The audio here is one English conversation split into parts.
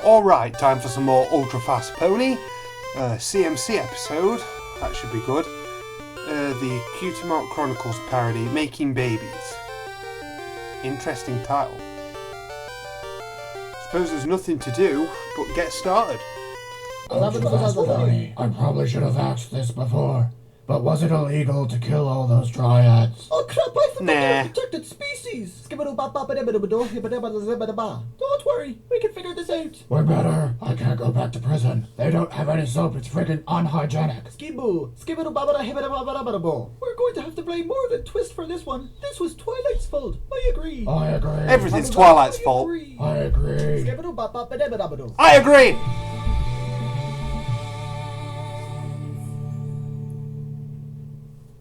Alright, time for some more Ultra Fast Pony. CMC episode, that should be good. The Cutie Mark Chronicles parody, Making Babies. Interesting title. Suppose there's nothing to do but get started. I probably should have asked this before, but was it illegal to kill all those dryads? Oh crap, I forgot they're Nah. a protected species! Don't worry, we can figure this out. We're better. I can't go back to prison. They don't have any soap. It's friggin' unhygienic. We're going to have to blame more than Twist for this one. This was Twilight's fault. I agree. I agree. Everything's Twilight's fault. I agree. I agree!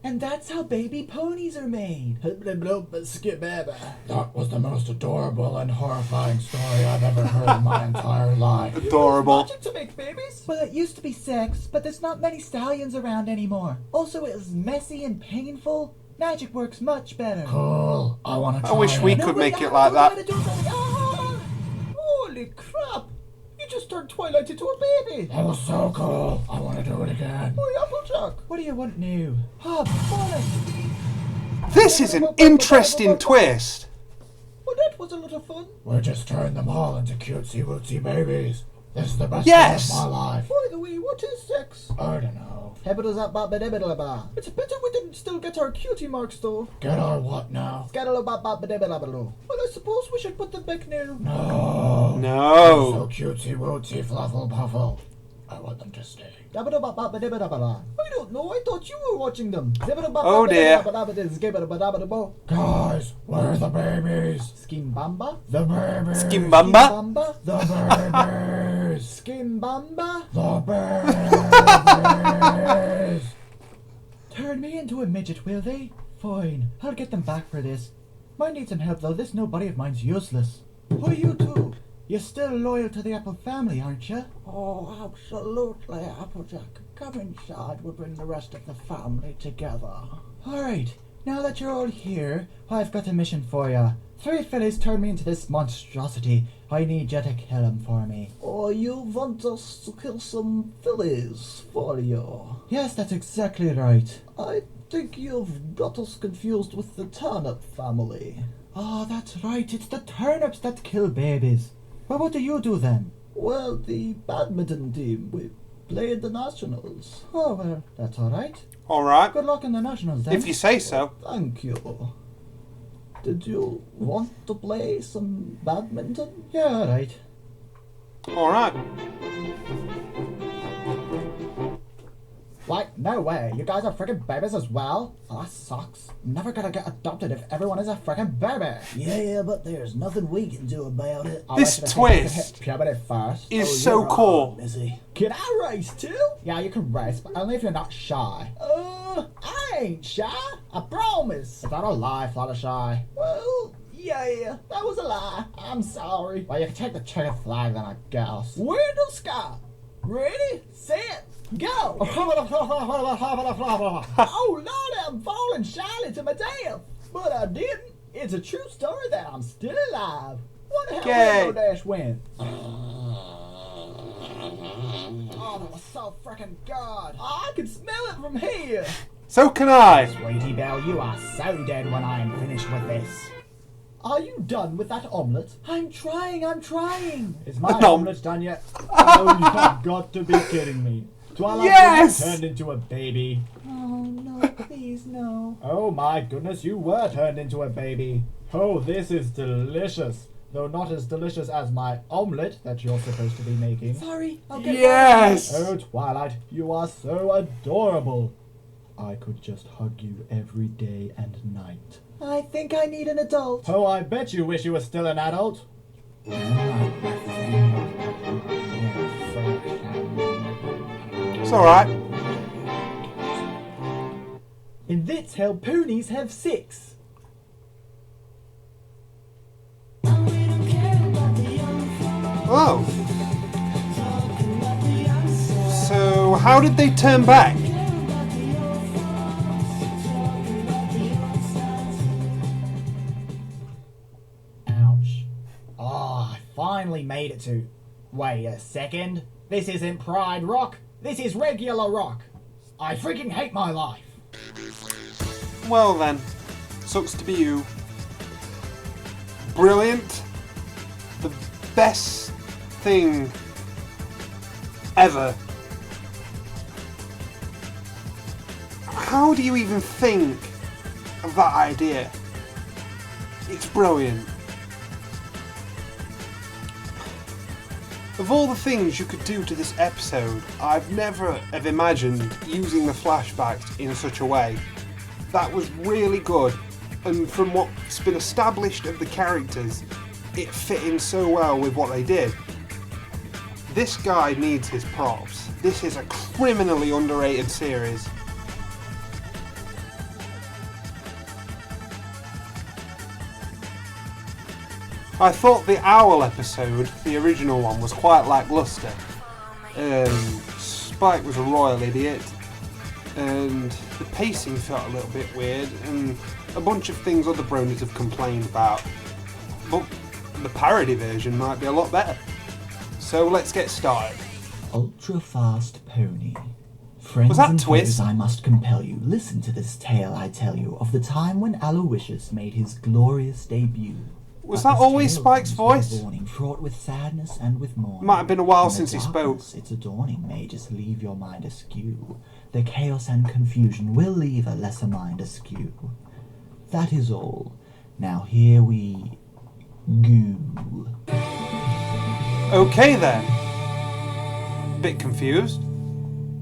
And that's how baby ponies are made. That was the most adorable and horrifying story I've ever heard in my entire life. Adorable. Magic to make babies? Well, it used to be sex, but there's not many stallions around anymore. Also, it was messy and painful. Magic works much better. Cool. I want to try I wish we it. could make it like that. Ah! Holy crap! You just turned Twilight into a baby! That was so cool. I want to do it again. Oi, Applejack! What do you want new? Ah, bonnet! This is an interesting twist. Well, that was a lot of fun. We just turned them all into cutesy wootsy babies. This is the best Yes. day of my life. By the way, what is sex? I don't know. It's a pity we didn't still get our cutie marks though. Get our what now? Well, I suppose we should put them back now. No. So No. cutesy wootsy fluffle puffle. I want them to stay. I don't know, I thought you were watching them. Oh dear. Guys, where are the babies? Skimbamba? The babies. Skimbamba? Bamba? The babies. Skimbamba? The babies. Turn me into a midget, will they? Fine, I'll get them back for this. Might need some help though, this new buddy of mine's useless. Who are you two? You're still loyal to the Apple family, aren't you? Oh, absolutely, Applejack. Come inside, we'll bring the rest of the family together. Alright, now that you're all here, I've got a mission for you. 3 fillies turned me into this monstrosity. I need you to kill him for me. Oh, you want us to kill some fillies for you? Yes, that's exactly right. I think you've got us confused with the turnip family. Oh, that's right, it's the turnips that kill babies. Well, what do you do then? Well, the badminton team, we play in the nationals. Oh, well, that's alright. Alright. Good luck in the nationals then. If you say so. Thank you. Did you want to play some badminton? Yeah, alright. Alright. Like, no way. You guys are freaking babies as well? Oh, that sucks. I'm never gonna get adopted if everyone is a freaking baby. Yeah, but there's nothing we can do about it. This twist Puberty first. is so cool. Missy. Can I race too? Yeah, you can race, but only if you're not shy. I ain't shy. I promise. Is that a lie, Fluttershy? Well, yeah, that was a lie. I'm sorry. Well, you can take the checkered flag then, I guess. Where to Scott? Ready, set, go! Oh, Lord, I'm falling shyly to my death. But I didn't. It's a true story that I'm still alive. What the hell Okay. Rainbow Dash win? Oh, that was so freaking good. I can smell it from here. So can I. Sweetie Belle, you are so dead when I am finished with this. Are you done with that omelette? I'm trying. Is my No. omelette done yet? Oh, you've got to be kidding me. Twilight Yes! turned into a baby. Oh, no, please, no. Oh my goodness, you were turned into a baby. Oh, this is delicious. Though not as delicious as my omelette that you're supposed to be making. Sorry, Yes! Oh, Twilight, you are so adorable. I could just hug you every day and night. I think I need an adult. Oh, I bet you wish you were still an adult. It's alright. And that's how ponies have sex. Oh. So, how did they turn back? Ouch. Oh, I finally made it to... Wait a second. This isn't Pride Rock. This is regular rock. I freaking hate my life. Well then, sucks to be you. Brilliant. The best thing ever. How do you even think of that idea? It's brilliant. Of all the things you could do to this episode, I've never have imagined using the flashbacks in such a way. That was really good, and from what's been established of the characters, it fit in so well with what they did. This guy needs his props. This is a criminally underrated series. I thought the owl episode, the original one, was quite lacklustre. Spike was a royal idiot, and the pacing felt a little bit weird, and a bunch of things other bronies have complained about. But the parody version might be a lot better. So let's get started. Ultra fast pony. Friends Was that and Twist? foes, I must compel you. Listen to this tale I tell you of the time when Aloysius made his glorious debut. Was But that this always tale Spike's comes with a voice? warning fraught with sadness and with mourning. Might have been a while And the since he spoke. darkness Its adorning may just leave your mind askew. The chaos and confusion will leave a lesser mind askew. That is all. Now here we go. Okay then. Bit confused.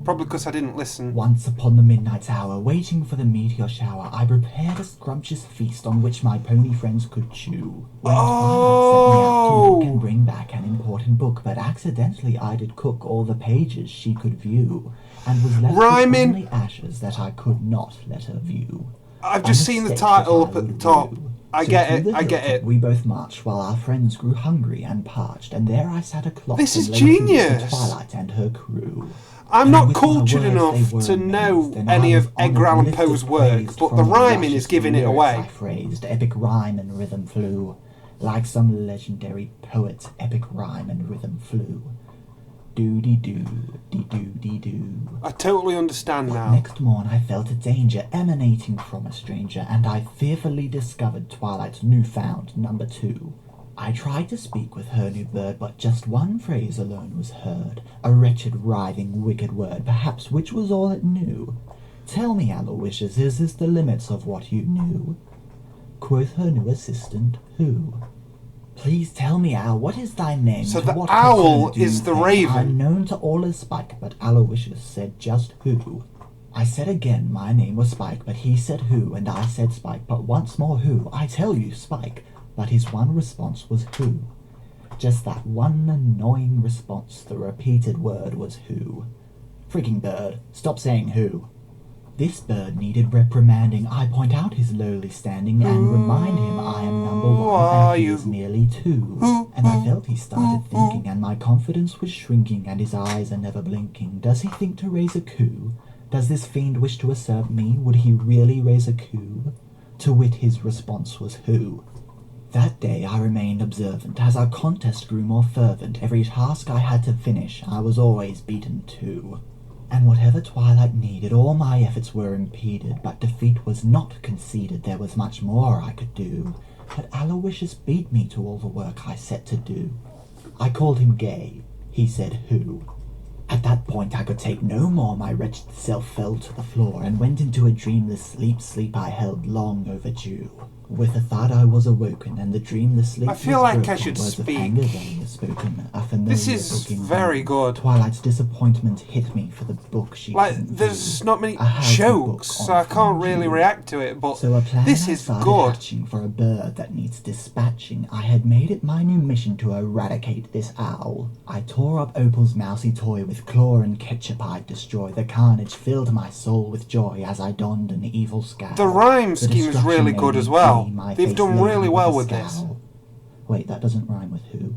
Probably because I didn't listen. Once upon the midnight hour, waiting for the meteor shower, I prepared a scrumptious feast on which my pony friends could chew. When Twilight set me out to look and bring back an important book, but accidentally I did cook all the pages she could view, and was left Rhyming. with only ashes that I could not let her view. I've A just seen the mistake title that up I at the would top. rue. I So get through it, the I get hilltop it. We both marched while our friends grew hungry and parched, and there I sat o'clock. This is and lay feast to genius. Twilight and her crew. I'm And not with my cultured words enough they were to know amazed, and any I was of Edgar honoured, Allan lifted, Poe's work, praised but from the the rhyming is luscious giving it lyrics away. I phrased, epic rhyme and rhythm flew, like some legendary poet's epic rhyme and rhythm flew. Doo-dee-doo, dee-doo-dee-doo. I totally understand now. Next morn I felt a danger emanating from a stranger, and I fearfully discovered Twilight's newfound number 2. I tried to speak with her new bird, but just one phrase alone was heard, a wretched, writhing, wicked word, perhaps which was all it knew. Tell me, Aloysius, is this the limits of what you knew? Quoth her new assistant, who? Please tell me, Al, what is thy name? So To the what owl concern do you is the think? raven. I'm known to all as Spike, but Aloysius said just who. I said again my name was Spike, but he said who, and I said Spike, but once more who. I tell you, Spike. But his one response was who. Just that one annoying response, the repeated word was who. Freaking bird, stop saying who. This bird needed reprimanding. I point out his lowly standing and remind him I am number 1 and he is merely 2. And I felt he started thinking, and my confidence was shrinking, and his eyes are never blinking. Does he think to raise a coup? Does this fiend wish to usurp me? Would he really raise a coup? To wit, his response was who. That day I remained observant. As our contest grew more fervent, every task I had to finish, I was always beaten too. And whatever Twilight needed, all my efforts were impeded, but defeat was not conceded. There was much more I could do, but Aloysius beat me to all the work I set to do. I called him gay. He said who. At that point I could take no more. My wretched self fell to the floor and went into a dreamless sleep I held long overdue. With a thought I was awoken, and the dreamless sleep I feel was like I broken. should Words speak. Of anger then were spoken. A familiar This is book in very hand. good. Twilight's disappointment hit me for the book she Like, couldn't there's view. not many A how-to jokes, book so on I can't really Fringe. react to it, but So a plan this I is started good. hatching for a bird that needs dispatching. I had made it my new mission to eradicate this owl. I tore up Opal's mousy toy with claw and ketchup I'd destroy. The carnage filled my soul with joy as I donned an evil scowl. The rhyme The scheme is destruction really made good me as well. glee, my They've face done laden really with well a with this. scowl. Wait, that doesn't rhyme with who.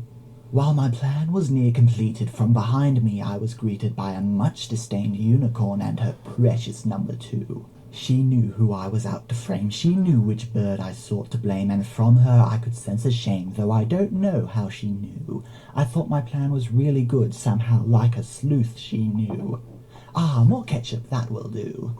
While my plan was near completed, from behind me I was greeted by a much disdained unicorn and her precious number 2. She knew who I was out to frame, she knew which bird I sought to blame, and from her I could sense a shame, though I don't know how she knew. I thought my plan was really good, somehow like a sleuth she knew. Ah, more ketchup, that will do.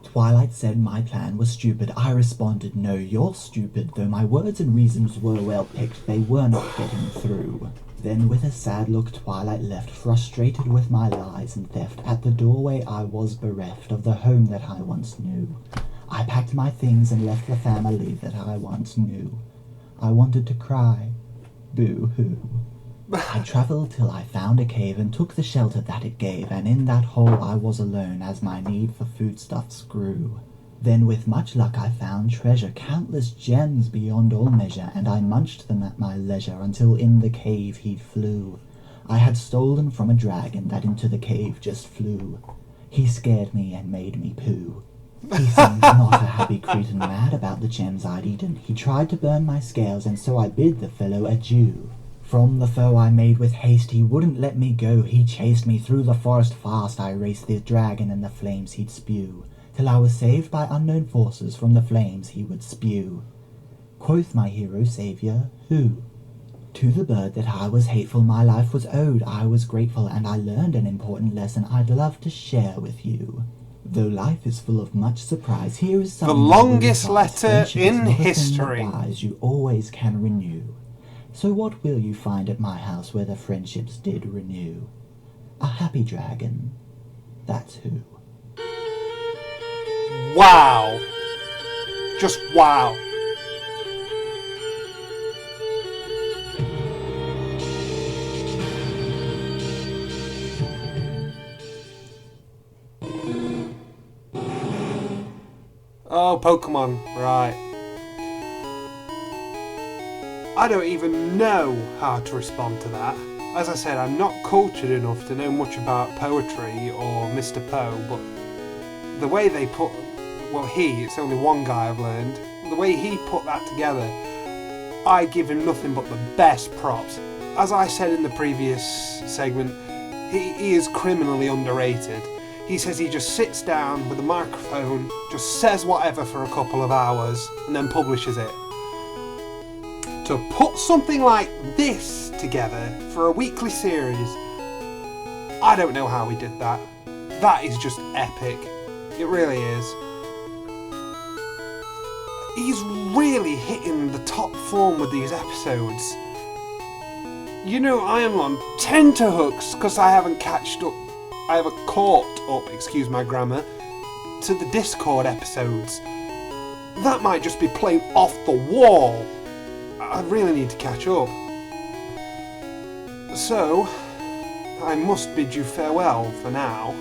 Twilight said my plan was stupid. I responded, no, you're stupid. Though my words and reasons were well picked, they were not getting through. Then with a sad look Twilight left, frustrated with my lies and theft. At the doorway I was bereft of the home that I once knew. I packed my things and left the family that I once knew. I wanted to cry, boo-hoo. I travelled till I found a cave and took the shelter that it gave, and in that hole I was alone as my need for foodstuffs grew. Then with much luck I found treasure, countless gems beyond all measure, and I munched them at my leisure until in the cave he flew. I had stolen from a dragon that into the cave just flew. He scared me and made me poo. He seemed not a happy cretin, mad about the gems I'd eaten. He tried to burn my scales, and so I bid the fellow adieu. From the foe I made with haste, he wouldn't let me go. He chased me through the forest fast. I raced the dragon and the flames he'd spew, till I was saved by unknown forces from the flames he would spew. Quoth my hero saviour, who? To the bird that I was hateful my life was owed. I was grateful, and I learned an important lesson I'd love to share with you. Though life is full of much surprise, here is something The longest advice. letter Friendship is in not a thing that history. dies, you always can renew. So what will you find at my house where the friendships did renew? A happy dragon, that's who. Wow. Just wow. Oh, Pokemon, right. I don't even know how to respond to that. As I said, I'm not cultured enough to know much about poetry or Mr. Poe, but the way they put, well, it's only one guy I've learned, the way he put that together, I give him nothing but the best props. As I said in the previous segment, he is criminally underrated. He says he just sits down with a microphone, just says whatever for a couple of hours, and then publishes it. To put something like this together for a weekly series, I don't know how he did that. That is just epic. It really is. He's really hitting the top form with these episodes. You know, I am on tenterhooks because I haven't caught up, excuse my grammar, to the Discord episodes. That might just be plain off the wall. I really need to catch up. So, I must bid you farewell for now.